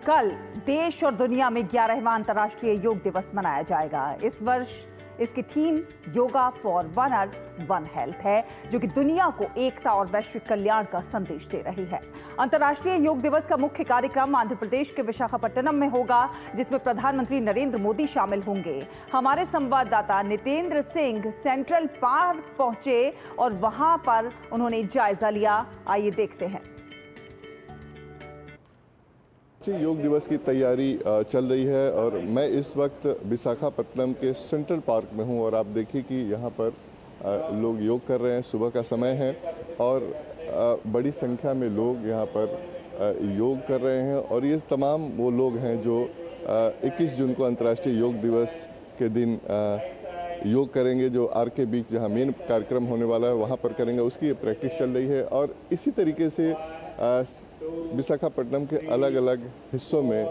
कल देश और दुनिया में 11वां अंतर्राष्ट्रीय योग दिवस मनाया जाएगा। इस वर्ष इसकी theme yoga for one earth one health है, जो कि दुनिया को एकता और वैश्विक कल्याण का संदेश दे रही है। अंतर्राष्ट्रीय योग दिवस का मुख्य कार्यक्रम आंध्र प्रदेश के विशाखापट्टनम में होगा, जिसमें प्रधानमंत्री नरेंद्र मोदी शामिल होंगे। हमारे संवाददाता नितेंद्र सिंह सेंट्रल पार्क पहुंचे और वहां पर उन्होंने जायजा लिया। आइए देखते हैं। योग दिवस की तैयारी चल रही है और मैं इस वक्त विशाखापट्टनम के सेंट्रल पार्क में हूं और आप देखिए कि यहां पर लोग योग कर रहे हैं। सुबह का समय है और बड़ी संख्या में लोग यहां पर योग कर रहे हैं और ये तमाम वो लोग हैं जो 21 जून को अंतर्राष्ट्रीय योग दिवस के दिन योग करेंगे, जो आरके बीच जहां मेन कार्यक्रम होने वाला है वहां पर करेंगे। उसकी प्रैक्टिस चल रही है और इसी तरीके से विशाखापट्टनम के अलग अलग हिस्सों में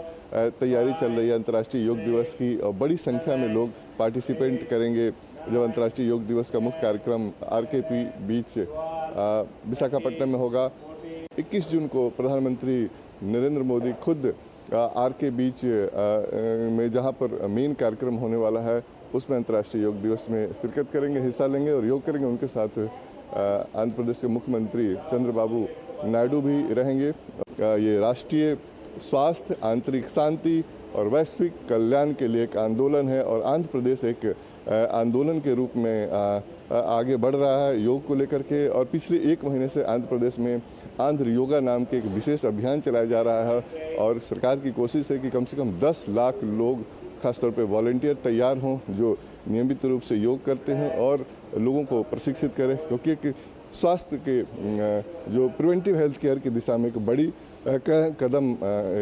तैयारी चल रही है अंतर्राष्ट्रीय योग दिवस की और बड़ी संख्या में लोग पार्टिसिपेट करेंगे जब अंतर्राष्ट्रीय योग दिवस का मुख्य कार्यक्रम आरके बीच विशाखापट्टनम में होगा। 21 जून को प्रधानमंत्री नरेंद्र मोदी खुद आरके बीच में जहां पर मेन कार्यक्रम होने वाला है उसमें अंतर्राष्ट्रीय योग दिवस में शिरकत करेंगे, हिस्सा लेंगे और योग करेंगे। उनके साथ आंध्र प्रदेश के मुख्यमंत्री चंद्रबाबू नायडू भी रहेंगे। ये राष्ट्रीय स्वास्थ्य, आंतरिक शांति और वैश्विक कल्याण के लिए एक आंदोलन है और आंध्र प्रदेश एक आंदोलन के रूप में आगे बढ़ रहा है योग को लेकर के। और पिछले 1 महीने से आंध्र प्रदेश में आंध्र योगा नाम के एक विशेष अभियान चलाया जा रहा है और सरकार की कोशिश है कि कम से कम 10 लाख लोग, खासतौर पे वॉलंटियर तैयार हों जो नियमित रूप से योग करते हैं और लोगों को प्रशिक्षित करें, क्योंकि एक स्वास्थ्य के जो प्रिवेंटिव हेल्थ केयर की दिशा में एक बड़ी कदम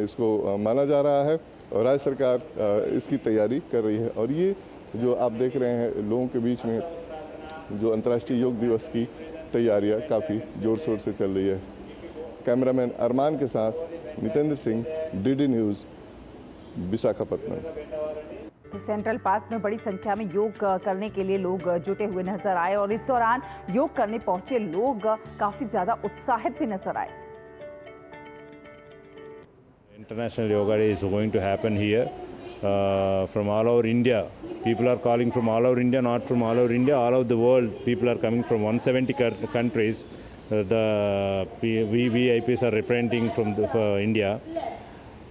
इसको माना जा रहा है और राज्य सरकार इसकी तैयारी कर रही है। और ये जो आप देख रहे हैं लोगों के बीच में जो अंतर्राष्ट्रीय योग दिवस की तैयारियां काफ़ी जोर शोर से चल रही है। कैमरामैन अरमान के साथ नितेंद्र सिंह, डीडी न्यूज़, विशाखापट्टनम। तो सेंट्रल पार्क में बड़ी संख्या में योग करने के लिए लोग जुटे हुए नजर आए और इस दौरान योग करने पहुंचे लोग काफी ज्यादा उत्साहित भी नजर आए। International yoga is going to happen here from all over India. People are calling from all over India, not from all over India, all over the world. People are coming from 170 countries. The VIPs are representing from India.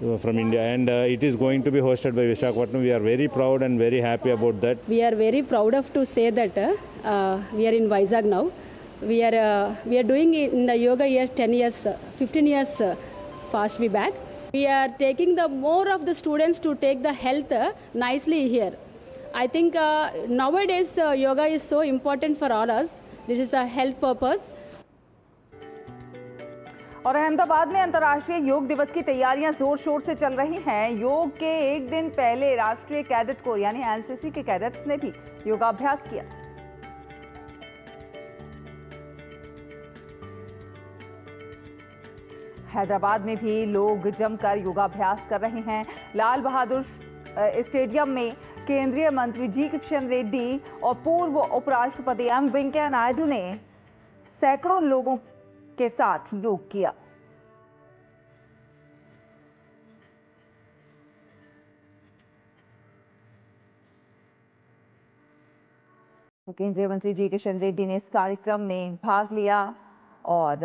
And it is going to be hosted by Visakhapatnam. We are very proud and very happy about that. We are very proud of to say that we are in Vizag now. We are doing in the yoga years 10 years, 15 years fast we back. We are taking the more of the students to take the health nicely here. I think nowadays yoga is so important for all us. This is a health purpose. और अहमदाबाद में अंतर्राष्ट्रीय योग दिवस की तैयारियां जोर शोर से चल रही हैं। योग के एक दिन पहले राष्ट्रीय कैडेट कोर यानी एनसीसी के कैडेट्स ने भी योगाभ्यास किया। हैदराबाद में भी लोग जमकर योगाभ्यास कर रहे हैं। लाल बहादुर स्टेडियम में केंद्रीय मंत्री जी किशन रेड्डी और पूर्व उपराष्ट्रपति एम वेंकैया नायडू ने सैकड़ों लोगों के साथ योग किया। तो केंद्रीय मंत्री जी किशन रेड्डी ने इस कार्यक्रम में भाग लिया और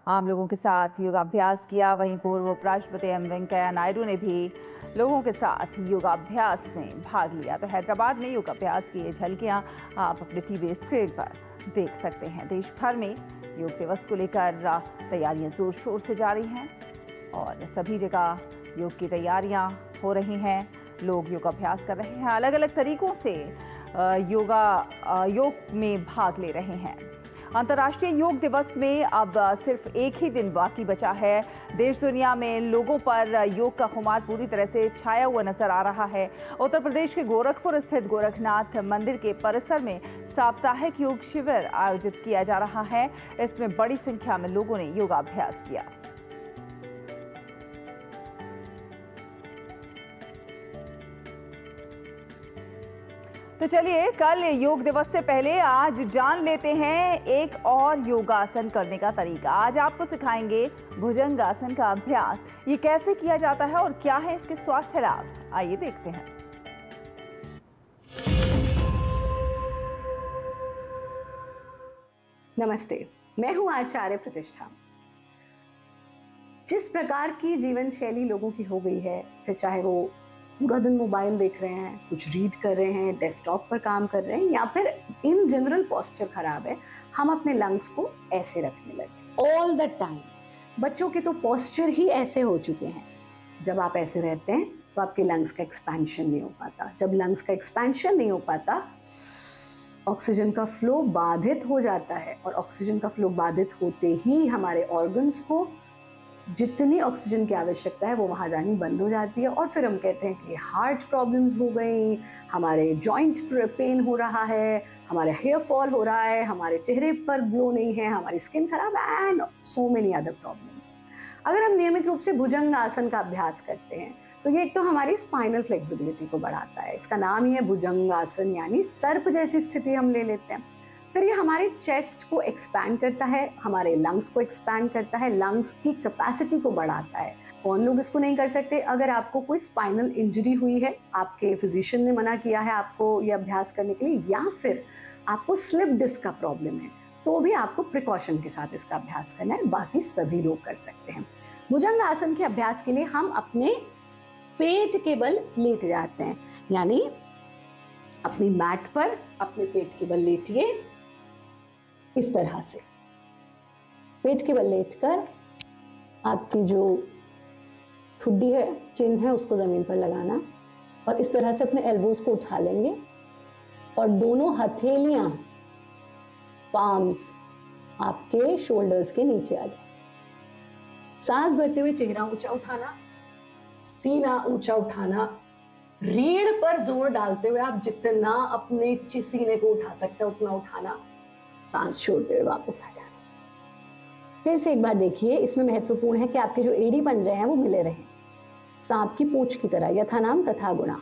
आम लोगों के साथ योगाभ्यास किया। वहीं पूर्व उपराष्ट्रपति एम वेंकैया नायडू ने भी लोगों के साथ योगाभ्यास में भाग लिया। तो हैदराबाद में योगाभ्यास की ये झलकियां आप अपने टीवी स्क्रीन पर देख सकते हैं। देश भर में योग दिवस को लेकर तैयारियां जोर शोर से जारी हैं और सभी जगह योग की तैयारियां हो रही हैं। लोग योगाभ्यास कर रहे हैं, अलग अलग तरीकों से योग में भाग ले रहे हैं। अंतर्राष्ट्रीय योग दिवस में अब सिर्फ एक ही दिन बाकी बचा है। देश दुनिया में लोगों पर योग का खुमार पूरी तरह से छाया हुआ नजर आ रहा है। उत्तर प्रदेश के गोरखपुर स्थित गोरखनाथ मंदिर के परिसर में साप्ताहिक योग शिविर आयोजित किया जा रहा है। इसमें बड़ी संख्या में लोगों ने योगाभ्यास किया। तो तो चलिए कल योग दिवस से पहले आज जान लेते हैं एक और योगासन करने का तरीका। आज आपको सिखाएंगे भुजंगासन का अभ्यास। ये कैसे किया जाता है और क्या है इसके स्वास्थ्य लाभ, आइए देखते हैं। नमस्ते, मैं हूं आचार्य प्रतिष्ठा। जिस प्रकार की जीवन शैली लोगों की हो गई है, फिर चाहे वो पूरा दिन मोबाइल देख रहे हैं, कुछ रीड कर रहे हैं, डेस्कटॉप पर काम कर रहे हैं, या फिर इन जनरल पोस्चर खराब है, हम अपने लंग्स को ऐसे रखने लगे ऑल द टाइम। बच्चों के तो पोस्चर ही ऐसे हो चुके हैं। जब आप ऐसे रहते हैं तो आपके लंग्स का एक्सपेंशन नहीं हो पाता। जब लंग्स का एक्सपेंशन नहीं हो पाता, ऑक्सीजन का फ्लो बाधित हो जाता है, और ऑक्सीजन का फ्लो बाधित होते ही हमारे ऑर्गन्स को जितनी ऑक्सीजन की आवश्यकता है वो वहाँ जानी बंद हो जाती है, और फिर हम कहते हैं कि हार्ट प्रॉब्लम्स हो गई, हमारे जॉइंट पेन हो रहा है, हमारे हेयर फॉल हो रहा है, हमारे चेहरे पर ग्लो नहीं है, हमारी स्किन खराब, and so many other problems. अगर हम नियमित रूप से भुजंग आसन का अभ्यास करते हैं तो ये एक तो हमारी स्पाइनल फ्लेक्सिबिलिटी को बढ़ाता है। इसका नाम ही है भुजंग आसन, यानी सर्प जैसी स्थिति हम ले लेते हैं। फिर ये हमारे चेस्ट को एक्सपैंड करता है, हमारे लंग्स को एक्सपैंड करता है, लंग्स की कैपेसिटी को बढ़ाता है। कौन लोग इसको नहीं कर सकते? अगर आपको कोई स्पाइनल इंजरी हुई है, आपके फिजिशियन ने मना किया है आपको ये अभ्यास करने के लिए, या फिर आपको स्लिप डिस्क का प्रॉब्लम है, तो भी आपको प्रिकॉशन के साथ इसका अभ्यास करना है। बाकी सभी लोग कर सकते हैं। भुजंग आसन के अभ्यास के लिए हम अपने पेट के बल लेट जाते हैं, यानी अपनी मैट पर अपने पेट के बल लेटिए इस तरह से। पेट के बल लेटकर आपकी जो ठुड्डी है, चिन है, उसको जमीन पर लगाना, और इस तरह से अपने एल्बोज को उठा लेंगे और दोनों हथेलियां, पाम्स आपके शोल्डर्स के नीचे आ जाए। सांस भरते हुए चेहरा ऊंचा उठाना, सीना ऊंचा उठाना, रीढ़ पर जोर डालते हुए आप जितना अपने सीने को उठा सकते हैं उतना उठाना, सांस छोड़ते हुए वापस आ जाना। फिर से एक बार देखिए, इसमें महत्वपूर्ण है कि आपके जो एड़ी पंजे हैं वो मिले रहें, सांप की पूंछ की तरह, यथा नाम तथा गुणा।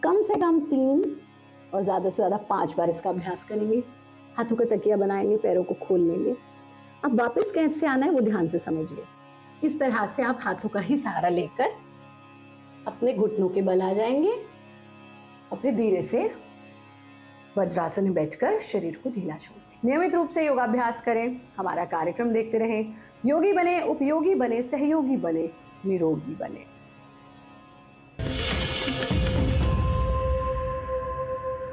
कम से कम 3 और ज्यादा से ज्यादा 5 बार इसका अभ्यास करेंगे। हाथों का तकिया बनाएंगे, पैरों को खोल लेंगे। अब वापस कैसे आना है वो ध्यान से समझिए। इस तरह से आप हाथों का ही सहारा लेकर अपने घुटनों के बल आ जाएंगे, और फिर धीरे से वज्रासन में बैठकर शरीर को ढीला छोड़ें। नियमित रूप से योगाभ्यास करें, हमारा कार्यक्रम देखते रहें। योगी बने, उपयोगी बने, सहयोगी बने, निरोगी बने।